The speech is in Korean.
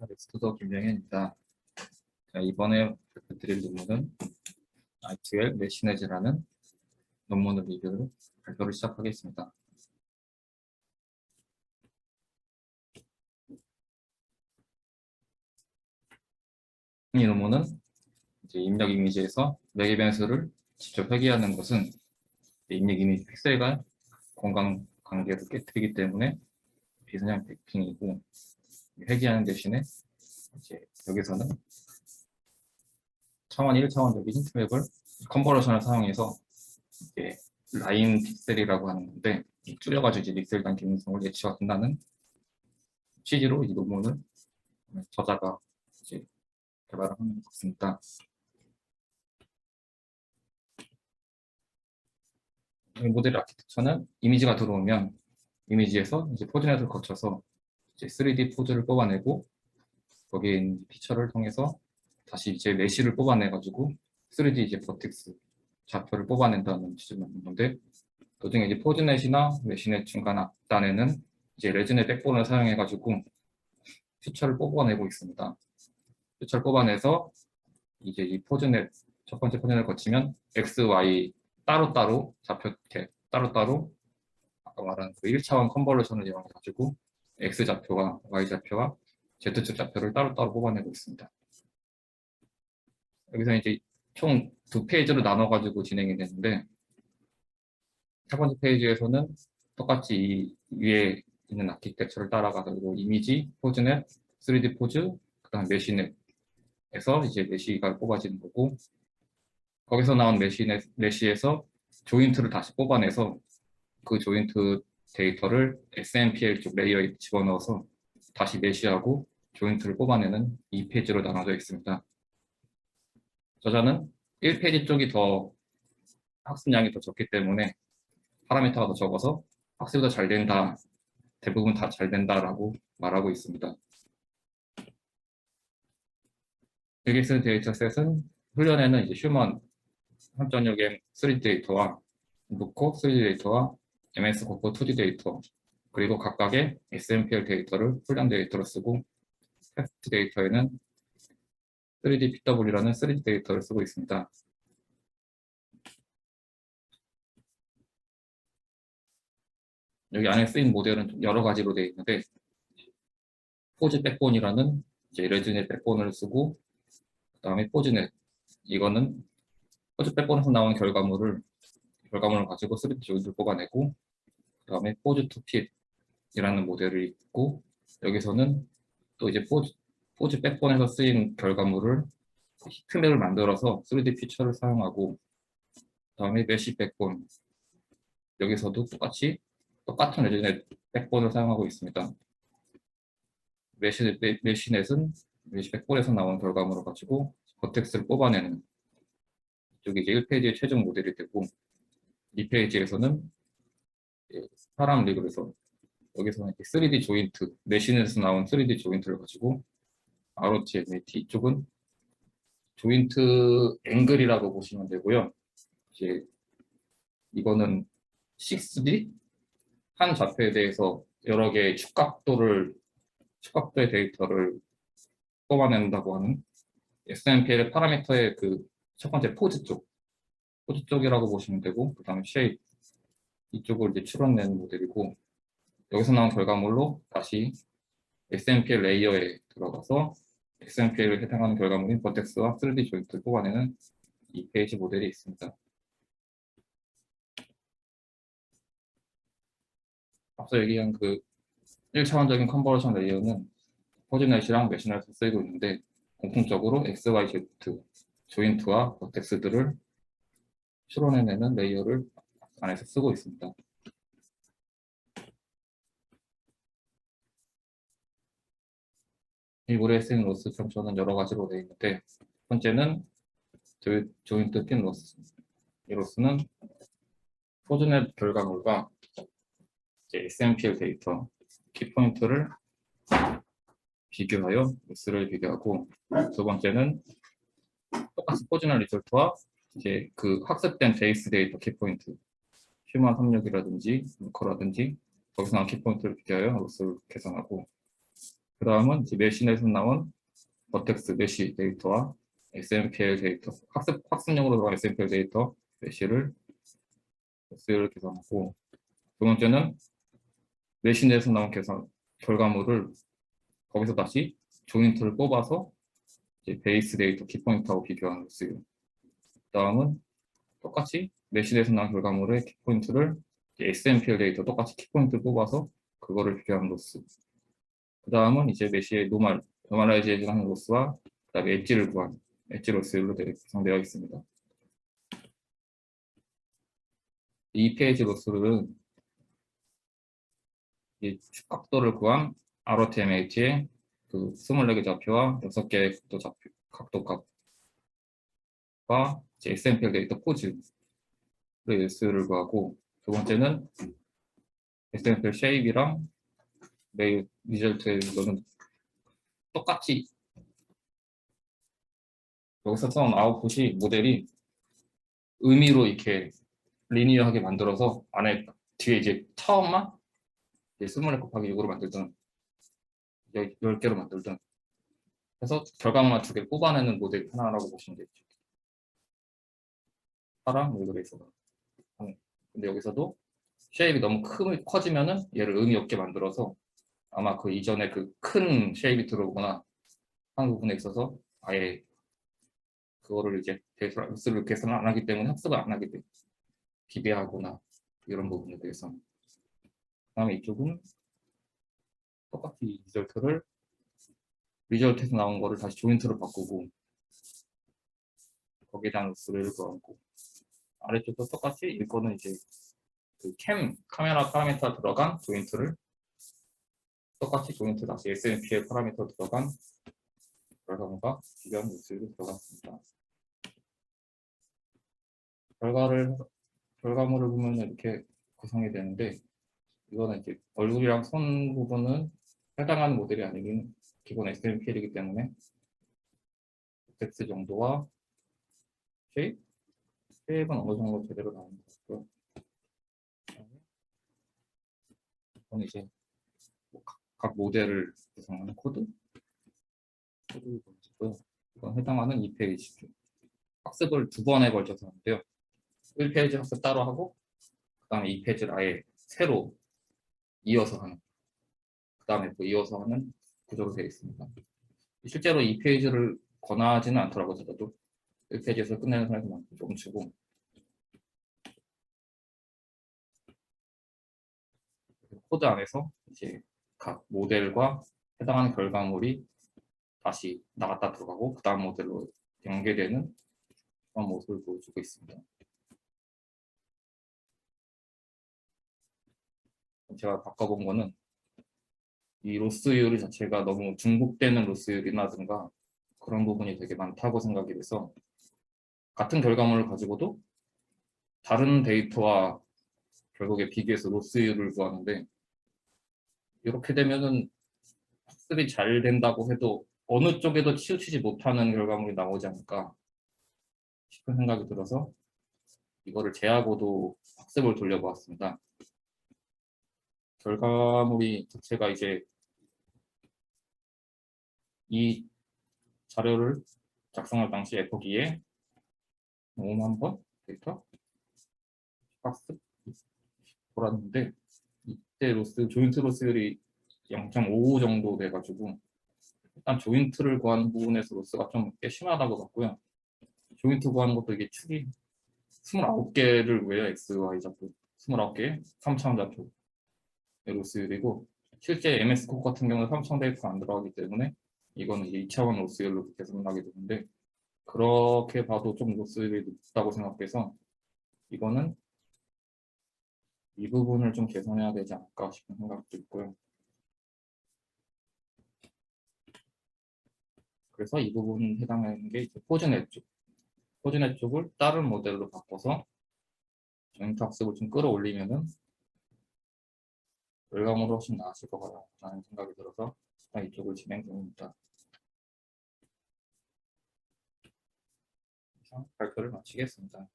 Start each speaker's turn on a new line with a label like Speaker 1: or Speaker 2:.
Speaker 1: 넥스트더 김영현입니다. 이번에 발표드릴 논문은 IQL 메시네즈라는 논문을 발표를 시작하겠습니다. 이 논문은 입력 이미지에서 매개 변수를 직접 회귀하는 것은 입력 이미지 픽셀과 공간 관계를 깨뜨리기 때문에 비선형 백핑이고, 회귀하는 대신에 여기서는 차원 1차원적인 트랩을 컨버러션을 사용해서 라인 픽셀이라고 하는 건데, 줄여가지고 픽셀 단 기능성을 예측한다는 취지로 이 논문을 저자가 개발을 하는 것 같습니다. 이 모델 아키텍처는 이미지가 들어오면 이미지에서 포즈넷을 거쳐서 3D 포즈를 뽑아내고, 거기에 있는 피처를 통해서 다시 메쉬를 뽑아내가지고 3D 버텍스 좌표를 뽑아낸다는 취지로 만든 건데, 도중에 포즈넷이나 메쉬넷 중간 앞단에는 레즈넷 백본을 사용해가지고 피처를 뽑아내고 있습니다. 피처를 뽑아내서 이 포즈넷, 첫 번째 포즈넷을 거치면 X, Y 따로따로 좌표 따로따로 아까 말한 그 1차원 컨버러션을 이용해가지고 X 좌표와 Y 좌표와 Z축 좌표를 따로따로 뽑아내고 있습니다. 여기서 총 2페이지로 나눠가지고 진행이 되는데, 첫 번째 페이지에서는 똑같이 이 위에 있는 아키텍처를 따라가지고 이미지, 포즈넷, 3D 포즈, 그 다음 메쉬넷에서 메쉬가 뽑아지는 거고, 거기서 나온 메쉬에서 조인트를 다시 뽑아내서 그 조인트 데이터를 SMPL 쪽 레이어에 집어넣어서 다시 메쉬하고 조인트를 뽑아내는 2페이지로 나눠져 있습니다. 저자는 1페이지 쪽이 더 학습량이 더 적기 때문에 파라미터가 더 적어서 학습이 더 잘 된다, 대부분 다 잘 된다라고 말하고 있습니다. 여기 쓰는 데이터셋은 훈련에는 휴먼 3.6M 3D 데이터와 루코 3D 데이터와 MS 코코 2D 데이터, 그리고 각각의 SMPL 데이터를 훈련 데이터로 쓰고, 테스트 데이터에는 3D PW라는 3D 데이터를 쓰고 있습니다. 여기 안에 쓰인 모델은 여러 가지로 되어 있는데, 포즈 백본이라는 레즈넷 백본을 쓰고, 그 다음에 포즈넷, 이거는 포즈 백본에서 나온 결과물을 가지고 3D 조인트를 뽑아내고, 그 다음에 포즈 투핏이라는 모델이 있고, 여기서는 또 포즈 백본에서 쓰인 결과물을 히트맵을 만들어서 3D 피처를 사용하고, 그 다음에 메쉬 백본, 여기서도 똑같은 레즈넷 백본을 사용하고 있습니다. 메쉬넷은 메쉬 백본에서 나온 결과물을 가지고 버텍스를 뽑아내는, 이쪽이 1페이지의 최종 모델이 되고, 2페이지에서는 사람 리그에서 여기서는 3D 조인트, 메쉬넷에서 나온 3D 조인트를 가지고 ROTMAT, 이쪽은 조인트 앵글이라고 보시면 되고요. 이거는 6D 한 좌표에 대해서 여러 개의 축각도의 데이터를 뽑아낸다고 하는 SMPL 파라미터의 그 첫 번째 포즈 쪽이라고 보시면 되고, 그 다음에 쉐입 이쪽을 추론내는 모델이고, 여기서 나온 결과물로 다시 SMPL 레이어에 들어가서 SMPL에 해당하는 결과물인 버텍스와 3D 조인트를 뽑아내는 2페이지 모델이 있습니다. 앞서 얘기한 그 1차원적인 컨버러션 레이어는 포즈넷이랑 메쉬넷에서 쓰이고 있는데, 공통적으로 X, Y, Z 조인트와 버텍스들을 추론해내는 레이어를 안에서 쓰고 있습니다. 이 모델에 쓰인 로스 평초는 여러 가지로 되어 있는데, 첫 번째는 조인트 핀 로스. 이 로스는 포즈넷 결과물과 SMPL 데이터 키포인트를 비교하여 로스를 비교하고, 두 번째는 똑같이 포즈넷 리졸트와 그 학습된 베이스 데이터 키포인트, 휴먼 36이라든지 루커라든지 거기서 나온 키포인트를 비교하여 로스를 계산하고, 그 다음은 이제 메신에서 나온 버텍스 메시 데이터와 SMPL 데이터, 학습용으로 들어간 SMPL 데이터 메시를 S를 계산하고, 두 번째는 메신에서 나온 계산 결과물을 거기서 다시 조인트를 뽑아서 이제 베이스 데이터 키포인트하고 비교하는 로스예요. 그 다음은 똑같이 메신에서 나온 결과물의 키포인트를 SMPL 데이터 똑같이 키포인트를 뽑아서 그거를 비교하는 로스. 그 다음은 이제 메시의 노멀라이제이션 하는 로스와 그 다음에 엣지를 구한 엣지 로스로 구성되어 있습니다. 이 페이지 로스는 이 각도를 구한 ROTMH의 그 24개 좌표와 6개의 각도 값과 SMPL 데이터 포즈를 S를 구하고, 두 번째는 SMPL 쉐입이랑 메일 리절트에 이거는 똑같이 여기서 써온 아웃풋이 모델이 의미로 이렇게 리니어하게 만들어서 안에 뒤에 이제 처음만 24 곱하기 6으로 만들든 10개로 만들든 해서 결과물만 2개 뽑아내는 모델 하나라고 보시면 되죠. 파랑 롤그레이서가. 근데 여기서도 쉐입이 너무 커지면은 얘를 의미 없게 만들어서 아마 그 이전에 그 큰 쉐입이 들어오거나 한 부분에 있어서 아예 그거를 이제 학습을 계산을 안 하기 때문에 학습을 안 하게 돼. 기대하거나 이런 부분에 대해서. 그다음에 이쪽은 똑같이 리절트에서 나온 거를 다시 조인트로 바꾸고 거기에 대한 로스를 읽어갖고, 아래쪽도 똑같이 이거는 이제 그 카메라 파라미터 들어간 조인트를 똑같이 조인트 다시 SMP의 파라미터 들어간 결과물과 비교한 로스를 들어갔습니다. 결과물을 보면 이렇게 구성이 되는데, 이거는 이제 얼굴이랑 손 부분은 해당하는 모델이 아니긴 기본 SMPL이기 때문에 텍스 정도와 쉐입은 어느 정도 제대로 나오는 것 같고요. 이건 이제 각 모델을 구성하는 코드를 보여주고요. 이건 해당하는 2페이지 학습을 2번에 걸쳐서 하는데요. 1페이지 학습 따로 하고, 그 다음에 2페이지를 아예 새로 이어서 하는, 그 다음에 또 이어서 하는 구조로 되어 있습니다. 실제로 2페이지를 권하지는 않더라고요. 저도 1페이지에서 끝내는 사람이 많고 조금 치고, 코드 안에서 이제 각 모델과 해당하는 결과물이 다시 나갔다 들어가고 그 다음 모델로 연계되는 그런 모습을 보여주고 있습니다. 제가 바꿔본 거는 이 로스율 자체가 너무 중복되는 로스율이라든가 그런 부분이 되게 많다고 생각이 돼서, 같은 결과물을 가지고도 다른 데이터와 결국에 비교해서 로스율을 구하는데, 이렇게 되면은 학습이 잘 된다고 해도 어느 쪽에도 치우치지 못하는 결과물이 나오지 않을까 싶은 생각이 들어서 이거를 제하고도 학습을 돌려보았습니다. 결과물이 자체가 이제 이 자료를 작성할 당시 에포기에 5만 번 데이터 학습 돌았는데, 이때 조인트 로스율이 0.55 정도 돼가지고 일단 조인트를 구하는 부분에서 로스가 좀 꽤 심하다고 봤고요. 조인트 구하는 것도 이게 축이 29개를 외야 X, Y 좌표 29개 3차원 좌표 로스율이고, 실제 MS 코드 같은 경우는 3차원 데이터가 안 들어가기 때문에 이거는 이제 2차원 로스율로 계산하게 되는데, 그렇게 봐도 좀 로스율이 높다고 생각해서 이거는 이 부분을 좀 개선해야 되지 않을까 싶은 생각도 있고요. 그래서 이 부분 해당하는 게 이제 포즈넷 쪽. 포즈넷 쪽을 다른 모델로 바꿔서 조인트 학습을 좀 끌어올리면은 결과물이 훨씬 나아질 것 같다는 생각이 들어서 이쪽을 진행 중입니다. 이상 발표를 마치겠습니다.